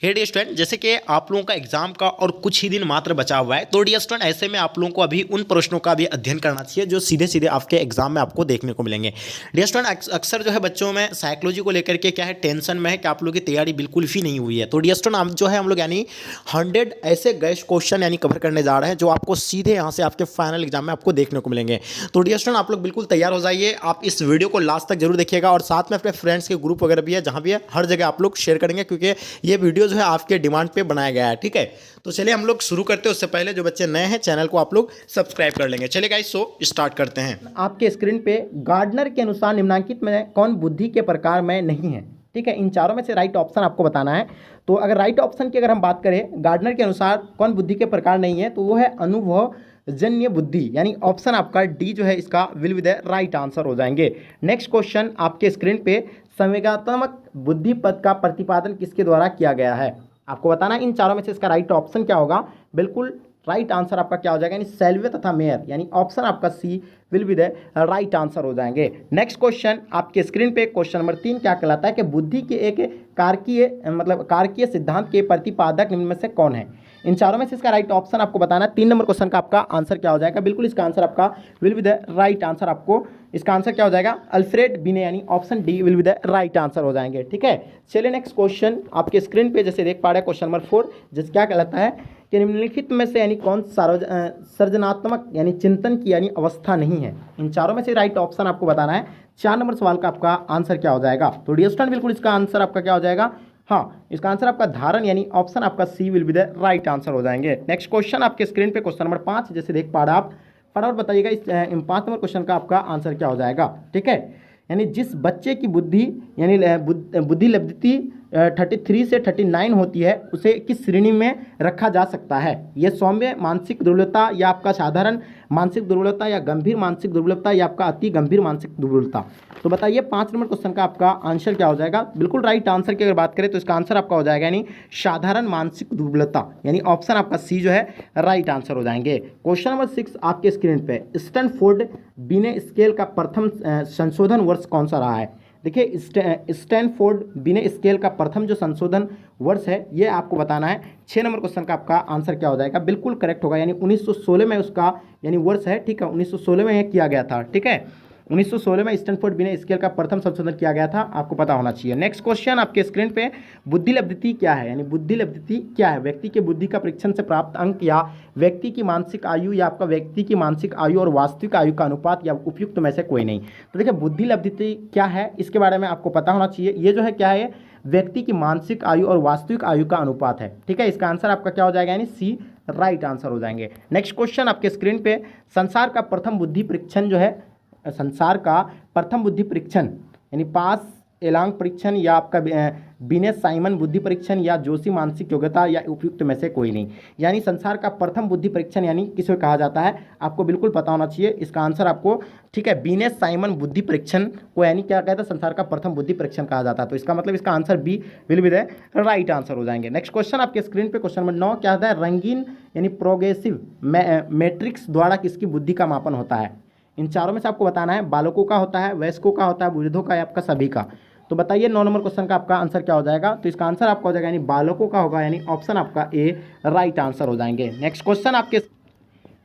हे dear student, जैसे कि आप लोगों का एग्जाम का और कुछ ही दिन मात्र बचा हुआ है, तो डियर स्टूडेंट ऐसे में आप लोगों को अभी उन प्रश्नों का भी अध्ययन करना चाहिए जो सीधे सीधे आपके एग्जाम में आपको देखने को मिलेंगे। डियर स्टूडेंट, अक्सर जो है बच्चों में साइकोलॉजी को लेकर के क्या है, टेंशन में है कि आप लोगों की तैयारी बिल्कुल भी नहीं हुई है। तो डियर स्टूडेंट, हम जो है हम लोग यानी 100 ऐसे गेस्ट क्वेश्चन यानी कवर करने जा रहे हैं जो आपको सीधे यहाँ से आपके फाइनल एग्जाम में आपको देखने को मिलेंगे। तो डियर स्टूडेंट, आप लोग बिल्कुल तैयार हो जाइए। आप इस वीडियो को लास्ट तक जरूर देखिएगा और साथ में अपने फ्रेंड्स के ग्रुप वगैरह भी है, जहाँ भी है हर जगह आप लोग शेयर करेंगे, क्योंकि ये वीडियो जो है आपके डिमांड पे बनाया गया है। ठीक है, तो चलिए हम लोग शुरू करते हैं। उससे पहले जो बच्चे नए हैं चैनल को आप लोग सब्सक्राइब कर लेंगे। चलिए गाइस, सो स्टार्ट करते हैं। आपके स्क्रीन पे गार्डनर के अनुसार निम्नलिखित में कौन बुद्धि के प्रकार में नहीं है। ठीक है, इन चारों में से राइट ऑप्शन आपको बताना है। तो अगर राइट ऑप्शन की अगर हम बात करें, गार्डनर के अनुसार कौन बुद्धि के प्रकार नहीं है, तो वो है अनुभव जन्य बुद्धि, यानी ऑप्शन आपका डी जो है इसका will be the right answer हो जाएंगे। नेक्स्ट क्वेश्चन आपके स्क्रीन पे, संवेगात्मक बुद्धि पद का प्रतिपादन किसके द्वारा किया गया है, आपको बताना इन चारों में से इसका राइट ऑप्शन क्या होगा। बिल्कुल राइट आंसर आपका क्या हो जाएगा, यानी सेल्वे तथा मेयर, यानी ऑप्शन आपका C will be the right answer हो जाएंगे। नेक्स्ट क्वेश्चन आपके स्क्रीन पे, क्वेश्चन नंबर 3 क्या कहलाता है कि बुद्धि के एक कारकीय सिद्धांत के प्रतिपादक निम्न में से कौन है। इन चारों में से इसका राइट ऑप्शन आपको बताना है। 3 नंबर क्वेश्चन का आपका आंसर क्या हो जाएगा, बिल्कुल इसका आंसर आपका will be the right answer. आपको इसका आंसर क्या हो जाएगा, अल्फ्रेड बिने, यानी option D will be the right answer हो जाएंगे। ठीक है, चलिए नेक्स्ट क्वेश्चन आपके स्क्रीन पे जैसे देख पा रहे हैं, क्वेश्चन नंबर 4 जिस क्या कहलाता है कि निम्नलिखित में से यानी कौन सर्जनात्मक यानी चिंतन की यानी अवस्था नहीं है। इन चारों में से राइट ऑप्शन आपको बताना है। 4 नंबर सवाल का आपका आंसर क्या हो जाएगा, तो डियर स्टूडेंट बिल्कुल इसका आंसर आपका क्या हो जाएगा, हाँ इसका आंसर आपका धारण, यानी ऑप्शन आपका C will be the right answer हो जाएंगे। नेक्स्ट क्वेश्चन आपके स्क्रीन पे, क्वेश्चन नंबर 5 जैसे देख पा रहे हैं आप, फटाफट बताइएगा इस 5 नंबर क्वेश्चन का आपका आंसर क्या हो जाएगा। ठीक है, यानी जिस बच्चे की बुद्धि यानी बुद्धि लब्धि 33 से 39 होती है, उसे किस श्रेणी में रखा जा सकता है। यह सौम्य मानसिक दुर्बलता, या आपका साधारण मानसिक दुर्बलता, या गंभीर मानसिक दुर्बलता, या आपका अति गंभीर मानसिक दुर्बलता। तो बताइए 5 नंबर क्वेश्चन का आपका आंसर क्या हो जाएगा। बिल्कुल राइट आंसर की अगर बात करें तो इसका आंसर आपका हो जाएगा यानी साधारण मानसिक दुर्बलता, यानी ऑप्शन आपका सी जो है राइट आंसर हो जाएंगे। क्वेश्चन नंबर 6 आपके स्क्रीन पे, स्टैनफोर्ड बिने स्केल का प्रथम संशोधन वर्ष कौन सा रहा है। देखिए स्टैनफोर्ड बिने स्केल का प्रथम जो संशोधन वर्ष है ये आपको बताना है। 6 नंबर क्वेश्चन का आपका आंसर क्या हो जाएगा, बिल्कुल करेक्ट होगा, यानी 1916 में उसका यानी वर्ष है। ठीक है, 1916 में यह किया गया था। ठीक है, 1916 में स्टैनफोर्ड बिने स्केल का प्रथम संशोधन किया गया था, आपको पता होना चाहिए। नेक्स्ट क्वेश्चन आपके स्क्रीन पे, बुद्धि लब्धि क्या है, यानी बुद्धि लब्धि क्या है, व्यक्ति के बुद्धि का परीक्षण से प्राप्त अंक, या व्यक्ति की मानसिक आयु, या आपका व्यक्ति की मानसिक आयु और वास्तविक आयु का अनुपात, या उपयुक्त में से कोई नहीं। तो देखिए बुद्धि लब्धि क्या है इसके बारे में आपको पता होना चाहिए। ये जो है क्या है, व्यक्ति की मानसिक आयु और वास्तविक आयु का अनुपात है। ठीक है, इसका आंसर आपका क्या हो जाएगा, यानी सी राइट आंसर हो जाएंगे। नेक्स्ट क्वेश्चन आपके स्क्रीन पे, संसार का प्रथम बुद्धि परीक्षण जो है, संसार का प्रथम बुद्धि परीक्षण यानी पास एलांग परीक्षण, या आपका बिने साइमन बुद्धि परीक्षण, या जोशी मानसिक योग्यता, या उपयुक्त में से कोई नहीं। यानी संसार का प्रथम बुद्धि परीक्षण यानी किसे कहा जाता है, आपको बिल्कुल पता होना चाहिए। इसका आंसर आपको, ठीक है, बिने साइमन बुद्धि परीक्षण को यानी क्या कहता है, संसार का प्रथम बुद्धि परीक्षण कहा जाता है। तो इसका मतलब इसका answer B will be the right answer हो जाएंगे। नेक्स्ट क्वेश्चन आपके स्क्रीन पे, क्वेश्चन नंबर 9 क्या होता है, रंगीन यानी प्रोग्रेसिव मैट्रिक्स द्वारा किसकी बुद्धि का मापन होता है। इन चारों में से आपको बताना है, बालकों का होता है, वयस्कों का होता है, वृद्धों का, या आपका सभी का। तो बताइए 9 नंबर क्वेश्चन का आपका आंसर क्या हो जाएगा, तो इसका आंसर आपका हो जाएगा यानी बालकों का होगा, यानी ऑप्शन आपका ए राइट आंसर हो जाएंगे। नेक्स्ट क्वेश्चन आपके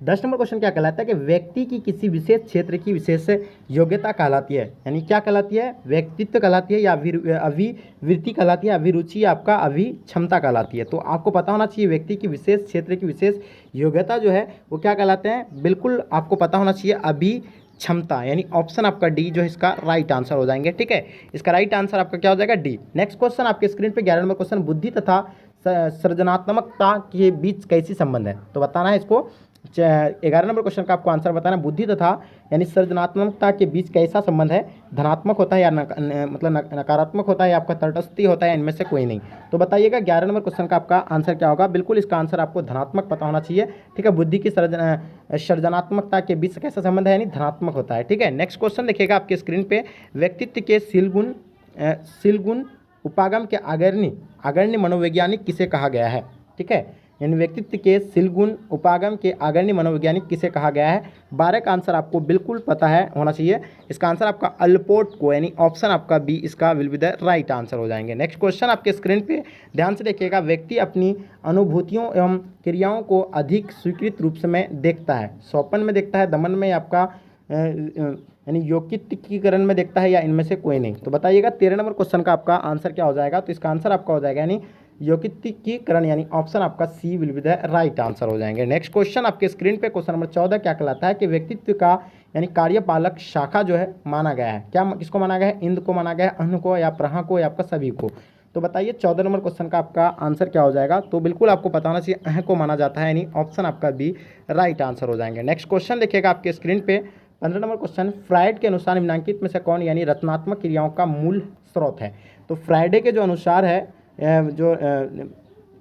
10 नंबर क्वेश्चन क्या कहलाता है कि व्यक्ति की किसी विशेष क्षेत्र की विशेष योग्यता कहलाती है, यानी क्या कहलाती है, व्यक्तित्व कहलाती है, या अभिवृत्ति कहलाती है, अभिरुचि, आपका अभिक्षमता कहलाती है। तो आपको पता होना चाहिए व्यक्ति की विशेष क्षेत्र की विशेष योग्यता जो है वो क्या कहलाते हैं, बिल्कुल आपको पता होना चाहिए अभिक्षमता, यानी ऑप्शन आपका डी जो है इसका राइट आंसर हो जाएंगे। ठीक है, इसका राइट आंसर आपका क्या हो जाएगा, डी। नेक्स्ट क्वेश्चन आपके स्क्रीन पे 11 नंबर क्वेश्चन, बुद्धि तथा सृजनात्मकता के बीच कैसी संबंध है, तो बताना है इसको। 11 नंबर क्वेश्चन का आपको आंसर बताना, बुद्धि तथा यानी सृजनात्मकता के बीच कैसा संबंध है, धनात्मक होता है या नकारात्मक होता है, या आपका तटस्थी होता है, इनमें से कोई नहीं। तो बताइएगा 11 नंबर क्वेश्चन का आपका आंसर क्या होगा, बिल्कुल इसका आंसर आपको धनात्मक पता होना चाहिए। ठीक है, बुद्धि की सृजनात्मकता के बीच कैसा संबंध है, यानी धनात्मक होता है। ठीक है, नेक्स्ट क्वेश्चन देखिएगा आपके स्क्रीन पे, व्यक्तित्व के शील गुण उपागम के अग्रणी मनोवैज्ञानिक किसे कहा गया है। ठीक है, यानी व्यक्तित्व के सिलगुण उपागम के अग्रणी मनोवैज्ञानिक किसे कहा गया है? 12 का आंसर आपको बिल्कुल पता है होना चाहिए। इसका आंसर आपका अल्पोर्ट को, यानी ऑप्शन आपका बी इसका will be the right answer हो जाएंगे। नेक्स्ट क्वेश्चन आपके स्क्रीन पे ध्यान से देखिएगा। व्यक्ति अपनी अनुभूतियों एवं क्रियाओं को अधिक स्वीकृत रूप से में देखता है, स्वपन में देखता है, दमन में, आपका यानी यौकिकीकरण में देखता है, या इनमें से कोई नहीं? तो बताइएगा 13 नंबर क्वेश्चन का आपका आंसर क्या हो जाएगा? तो इसका आंसर आपका हो जाएगा यानी यौकिकीकरण, यानी ऑप्शन आपका C will be the right answer हो जाएंगे। नेक्स्ट क्वेश्चन आपके स्क्रीन पे क्वेश्चन नंबर 14 क्या कहलाता है कि व्यक्तित्व का यानी कार्यपालक शाखा जो है माना गया है, क्या किसको माना गया है? इंद्र को माना गया है, अन्न को, या प्रहा को, या आपका सभी को? तो बताइए 14 नंबर क्वेश्चन का आपका आंसर क्या हो जाएगा? तो बिल्कुल आपको पता होना चाहिए अह को माना जाता है, यानी ऑप्शन आपका बी राइट आंसर हो जाएंगे। नेक्स्ट क्वेश्चन देखिएगा आपके स्क्रीन पे 15 नंबर क्वेश्चन। फ्राइड के अनुसार निम्नलिखित में से कौन यानी रचनात्मक क्रियाओं का मूल स्रोत है? तो फ्राइडे के जो अनुसार है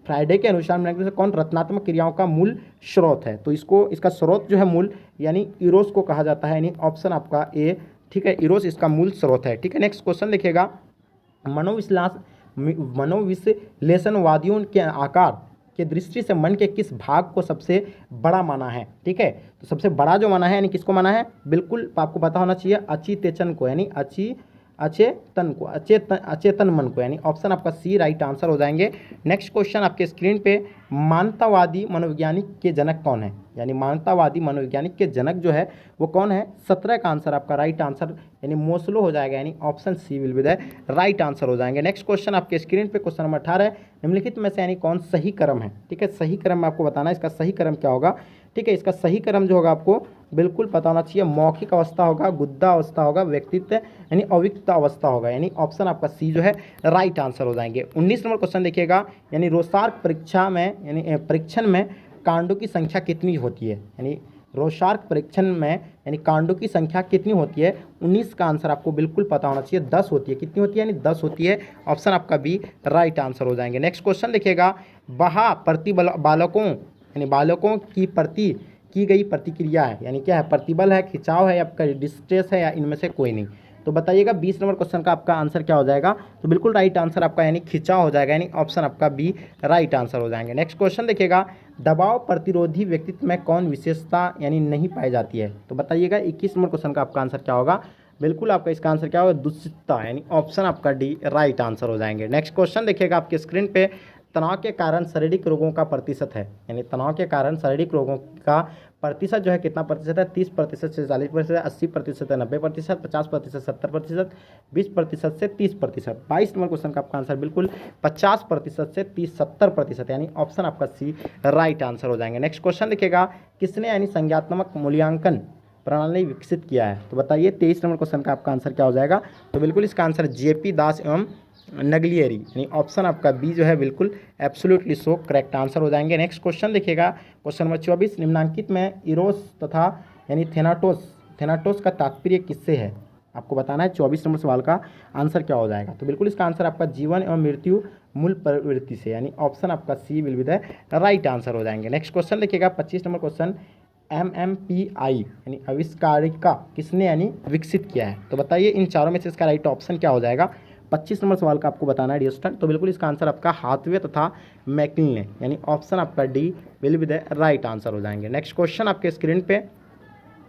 फ्राइडे के अनुसार निम्नलिखित में से कौन रचनात्मक क्रियाओं का मूल स्रोत है? तो इसका स्रोत जो है मूल यानी इरोस को कहा जाता है, यानी ऑप्शन आपका ए, ठीक है, इरोस इसका मूल स्रोत है। ठीक है, नेक्स्ट क्वेश्चन देखिएगा। मनोविश्लेषणवादियों के आकार के दृष्टि से मन के किस भाग को सबसे बड़ा माना है? ठीक है, तो सबसे बड़ा जो माना है यानी किसको माना है? बिल्कुल आपको पता होना चाहिए अचेतन को, यानी अचेतन मन को, यानी ऑप्शन आपका सी राइट आंसर हो जाएंगे। नेक्स्ट क्वेश्चन आपके स्क्रीन पे मानवतावादी मनोवैज्ञानिक के जनक कौन है? यानी मानवतावादी मनोवैज्ञानिक के जनक जो है वो कौन है? 17 का आंसर आपका राइट आंसर यानी मोस्लो हो जाएगा, यानी option C will be the right answer हो जाएंगे। नेक्स्ट क्वेश्चन आपके स्क्रीन पे क्वेश्चन नंबर 18 निम्नलिखित में से यानी कौन सही क्रम है? ठीक है, सही क्रम आपको बताना है, इसका सही क्रम क्या होगा? ठीक है, इसका सही क्रम जो होगा आपको बिल्कुल पता होना चाहिए। मौखिक अवस्था होगा, गुद्दा अवस्था होगा, व्यक्तित्व यानी अविक्त अवस्था होगा, यानी ऑप्शन आपका सी जो है राइट आंसर हो जाएंगे। 19 नंबर क्वेश्चन देखिएगा। यानी रोसार्क परीक्षा में यानी परीक्षण में कांडों की संख्या कितनी होती है? यानी रोसार्क परीक्षण में यानी कांडों की संख्या कितनी होती है? 19 का आंसर आपको बिल्कुल पता होना चाहिए, 10 होती है। कितनी होती है? यानी 10 होती है, ऑप्शन आपका बी राइट आंसर हो जाएंगे। नेक्स्ट क्वेश्चन देखिएगा। बालकों की प्रति की गई प्रतिक्रिया है, यानी क्या है? प्रतिबल है, खिंचाव है, आपका डिस्ट्रेस है, या इनमें से कोई नहीं? तो बताइएगा 20 नंबर क्वेश्चन का आपका आंसर क्या हो जाएगा? तो बिल्कुल राइट आंसर आपका यानी खिंचाव हो जाएगा, यानी ऑप्शन आपका बी राइट आंसर हो जाएंगे। नेक्स्ट क्वेश्चन देखिएगा। दबाव प्रतिरोधी व्यक्तित्व में कौन विशेषता यानी नहीं पाई जाती है? तो बताइएगा 21 नंबर क्वेश्चन का आपका आंसर क्या होगा? बिल्कुल आपका इसका आंसर क्या होगा? दुश्चितता, यानी ऑप्शन आपका डी राइट आंसर हो जाएंगे। नेक्स्ट क्वेश्चन देखिएगा आपके स्क्रीन पे। तनाव के कारण शारीरिक रोगों का प्रतिशत है, यानी तनाव के कारण शारीरिक रोगों का प्रतिशत जो है कितना प्रतिशत है? 30% से 40%, 80% से 90%, 50% 70%, 20% से 30%। 22 नंबर क्वेश्चन का आपका आंसर बिल्कुल 50% से 70%, यानी ऑप्शन आपका सी राइट आंसर हो जाएंगे। नेक्स्ट क्वेश्चन देखिएगा। किसने यानी संज्ञात्मक मूल्यांकन प्रणाली विकसित किया है? तो बताइए 23 नंबर क्वेश्चन का आपका आंसर क्या हो जाएगा? तो बिल्कुल इसका आंसर जेपी दास एवं नगलियरी, यानी ऑप्शन आपका बी जो है बिल्कुल एब्सोल्युटली सो करेक्ट आंसर हो जाएंगे। नेक्स्ट क्वेश्चन देखिएगा। क्वेश्चन नंबर 24 निम्नलिखित में इरोस तथा यानी थेनाटोस का तात्पर्य किससे है? आपको बताना है। 24 नंबर सवाल का आंसर क्या हो जाएगा? तो बिल्कुल इसका आंसर आपका जीवन एवं मृत्यु मूल प्रवृत्ति से, यानी ऑप्शन आपका C will be the right answer हो जाएंगे। नेक्स्ट क्वेश्चन देखिएगा 25 नंबर क्वेश्चन। MMPI यानी आविष्कारिका किसने यानी विकसित किया है? तो बताइए इन चारों में से इसका राइट ऑप्शन क्या हो जाएगा? 25 नंबर सवाल का आपको बताना है डियर स्टूडेंट। तो बिल्कुल इसका आंसर आपका हाथवे तथा मैकलिन ने, यानी ऑप्शन आपका D will be the right answer हो जाएंगे। नेक्स्ट क्वेश्चन आपके स्क्रीन पे।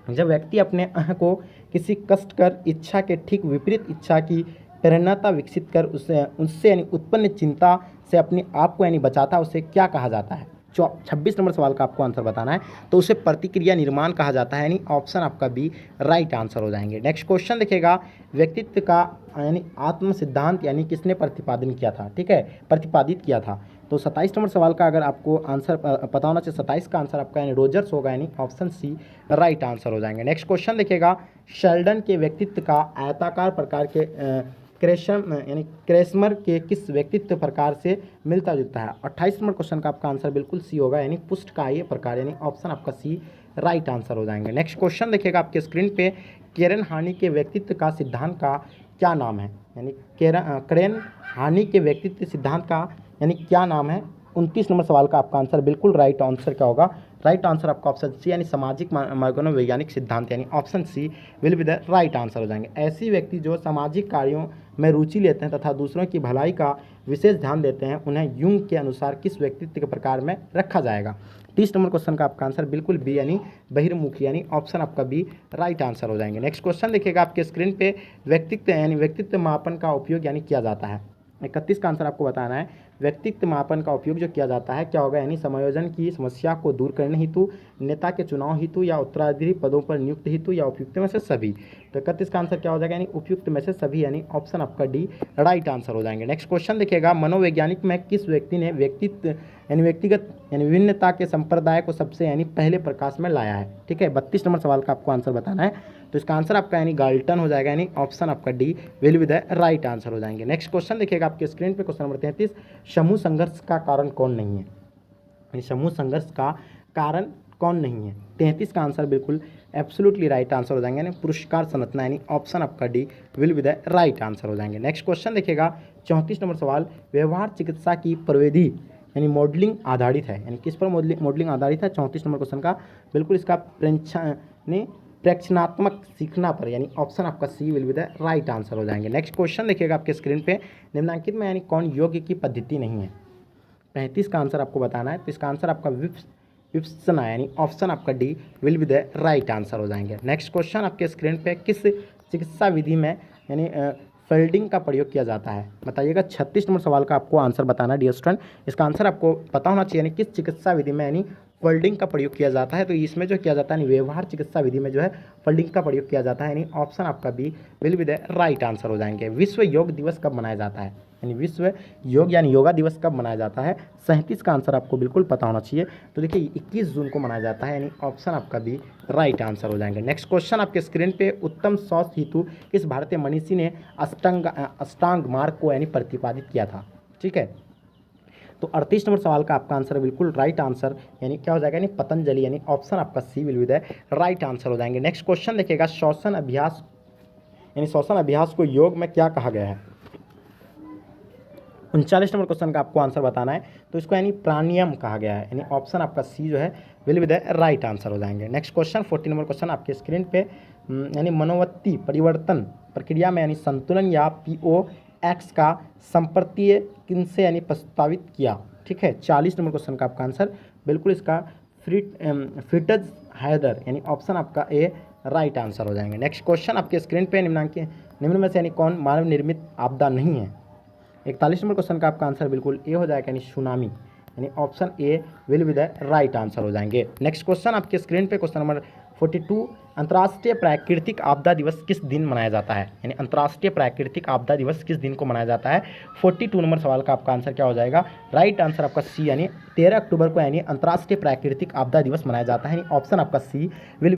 जब व्यक्ति अपने अह को किसी कष्टकर इच्छा के ठीक विपरीत इच्छा की प्रेरणा विकसित कर उससे यानी उत्पन्न चिंता से अपने आप को यानी बचाता है, उसे क्या कहा जाता है? 26 नंबर सवाल का आपको आंसर बताना है। तो उसे प्रतिक्रिया निर्माण कहा जाता है, यानी ऑप्शन आपका बी राइट आंसर हो जाएंगे। नेक्स्ट क्वेश्चन देखिएगा। व्यक्तित्व का यानी आत्म सिद्धांत यानी किसने प्रतिपादन किया था? ठीक है, प्रतिपादित किया था। तो 27 नंबर सवाल का अगर आपको आंसर पता होना चाहिए, 27 का आंसर आपका यानी रोजर्स होगा, यानी ऑप्शन सी राइट आंसर हो जाएंगे। नेक्स्ट क्वेश्चन देखिएगा। शेल्डन के व्यक्तित्व का आयताकार प्रकार के क्रेस्मर के किस व्यक्तित्व प्रकार से मिलता जुलता है? 28 नंबर क्वेश्चन का आपका आंसर बिल्कुल सी होगा, यानी पुष्ट का ये प्रकार, यानी ऑप्शन आपका सी राइट आंसर हो जाएंगे। नेक्स्ट क्वेश्चन देखिएगा आपके स्क्रीन पे। केरन हानि के व्यक्तित्व का सिद्धांत का क्या नाम है? यानी केरन हानि के व्यक्तित्व सिद्धांत का यानी क्या नाम है? 29 नंबर सवाल का आपका आंसर बिल्कुल राइट आंसर क्या होगा? राइट आंसर आपका ऑप्शन सी यानी सामाजिक मनोवैज्ञानिक सिद्धांत यानी option C will be the right answer हो जाएंगे। ऐसे व्यक्ति जो सामाजिक कार्यों में रुचि लेते हैं तथा दूसरों की भलाई का विशेष ध्यान देते हैं, उन्हें युंग के अनुसार किस व्यक्तित्व के प्रकार में रखा जाएगा? 30 नंबर क्वेश्चन का आपका आंसर बिल्कुल बी यानी बहिर्मुखी यानी ऑप्शन आपका बी राइट आंसर हो जाएंगे। नेक्स्ट क्वेश्चन देखिएगा आपके स्क्रीन पे, व्यक्तित्व यानी व्यक्तित्व मापन का उपयोग यानी किया जाता है। 31 का आंसर आपको बताना है। व्यक्तित्व मापन का उपयोग जो किया जाता है क्या होगा? यानी समायोजन की समस्या को दूर करने हेतु, नेता के चुनाव हेतु या उत्तराधिकारी पदों पर नियुक्त हेतु या उपयुक्त में से सभी। तो 31 का आंसर क्या हो जाएगा? यानी उपयुक्त में से सभी यानी ऑप्शन आपका डी राइट आंसर हो जाएंगे। नेक्स्ट क्वेश्चन देखिएगा, मनोवैज्ञानिक में किस व्यक्ति ने व्यक्तित्व यानी व्यक्तिगत यानी विभिन्नता के संप्रदाय को सबसे यानी पहले प्रकाश में लाया है? ठीक है, 32 नंबर सवाल का आपको आंसर बताना है। तो इसका आंसर आपका यानी गाल्टन हो जाएगा यानी ऑप्शन आपका D will be the right answer हो जाएंगे। नेक्स्ट क्वेश्चन देखिएगा आपके स्क्रीन पे, क्वेश्चन नंबर 33, समूह संघर्ष का कारण कौन नहीं है? यानी समूह संघर्ष का कारण कौन नहीं है? 33 का आंसर बिल्कुल एब्सोल्युटली राइट आंसर हो जाएंगे यानी पुरस्कार संरचना यानी ऑप्शन आपका D will be the right answer हो जाएंगे। नेक्स्ट क्वेश्चन देखिएगा 34 नंबर सवाल, व्यवहार चिकित्सा की प्रविधि यानी मॉडलिंग आधारित है, यानी किस पर मॉडलिंग आधारित है? 34 नंबर क्वेश्चन का बिल्कुल इसका प्रेक्षणात्मक सीखना पर यानी ऑप्शन आपका C will be the right answer हो जाएंगे। नेक्स्ट क्वेश्चन देखिएगा आपके स्क्रीन पे, निम्नलिखित में यानी कौन योग की पद्धति नहीं है? 35 का आंसर आपको बताना है। तो इसका आंसर आपका विपश्यना यानी ऑप्शन आपका D will be the right answer हो जाएंगे। नेक्स्ट क्वेश्चन आपके स्क्रीन पे, किस चिकित्सा विधि में यानी फोल्डिंग का प्रयोग किया जाता है? बताइएगा। 36 नंबर सवाल का आपको आंसर बताना है डियर स्टूडेंट। इसका आंसर आपको पता होना चाहिए यानी किस चिकित्सा विधि में यानी फोल्डिंग का प्रयोग किया जाता है? तो इसमें जो किया जाता है व्यवहार चिकित्सा विधि में जो है फोल्डिंग का प्रयोग किया जाता है यानी ऑप्शन आपका B will be the right answer हो जाएंगे। विश्व योग दिवस कब मनाया जाता है? यानी विश्व योग यानी योगा दिवस कब मनाया जाता है? 37 का आंसर आपको बिल्कुल पता होना चाहिए। तो देखिए 21 जून को मनाया जाता है यानी ऑप्शन आपका बी राइट आंसर हो जाएंगे। नेक्स्ट क्वेश्चन आपके स्क्रीन पे, उत्तम स्वास्थ्य हेतु किस भारतीय मनीषी ने अष्टांग मार्ग को यानी प्रतिपादित किया था? ठीक है, तो 38 नंबर सवाल का आपका आंसर बिल्कुल राइट आंसर यानी क्या हो जाएगा? यानी पतंजलि यानी ऑप्शन आपका C will be the right answer हो जाएंगे। नेक्स्ट क्वेश्चन देखिएगा, श्वसन अभ्यास यानी श्वसन अभ्यास को योग में क्या कहा गया है? 39 नंबर क्वेश्चन का आपको आंसर बताना है। तो इसको यानी प्राणायाम कहा गया है यानी ऑप्शन आपका सी जो है will be the right answer हो जाएंगे। नेक्स्ट क्वेश्चन 40 नंबर क्वेश्चन आपके स्क्रीन पे, यानी मनोवृत्ति परिवर्तन प्रक्रिया में यानी संतुलन या POX का संप्रतीय किनसे यानी प्रस्तावित किया? ठीक है, 40 नंबर क्वेश्चन का आपका आंसर बिल्कुल इसका फ्रिट्ज हाइडर यानी ऑप्शन आपका ए राइट आंसर हो जाएंगे। नेक्स्ट क्वेश्चन आपके स्क्रीन पे, निम्न में से यानी कौन मानव निर्मित आपदा नहीं है? 41 नंबर क्वेश्चन का आपका आंसर बिल्कुल ए हो जाएगा यानी सुनामी यानी option A will be the right answer हो जाएंगे। नेक्स्ट क्वेश्चन आपके स्क्रीन पे, क्वेश्चन नंबर 42, अंतर्राष्ट्रीय प्राकृतिक आपदा दिवस किस दिन मनाया जाता है? यानी अंतर्राष्ट्रीय प्राकृतिक आपदा दिवस किस दिन को मनाया जाता है? 42 नंबर सवाल का आपका आंसर क्या हो जाएगा? राइट आंसर आपका सी यानी 13 अक्टूबर को यानी अंतर्राष्ट्रीय प्राकृतिक आपदा दिवस मनाया जाता है यानी ऑप्शन आपका सी विल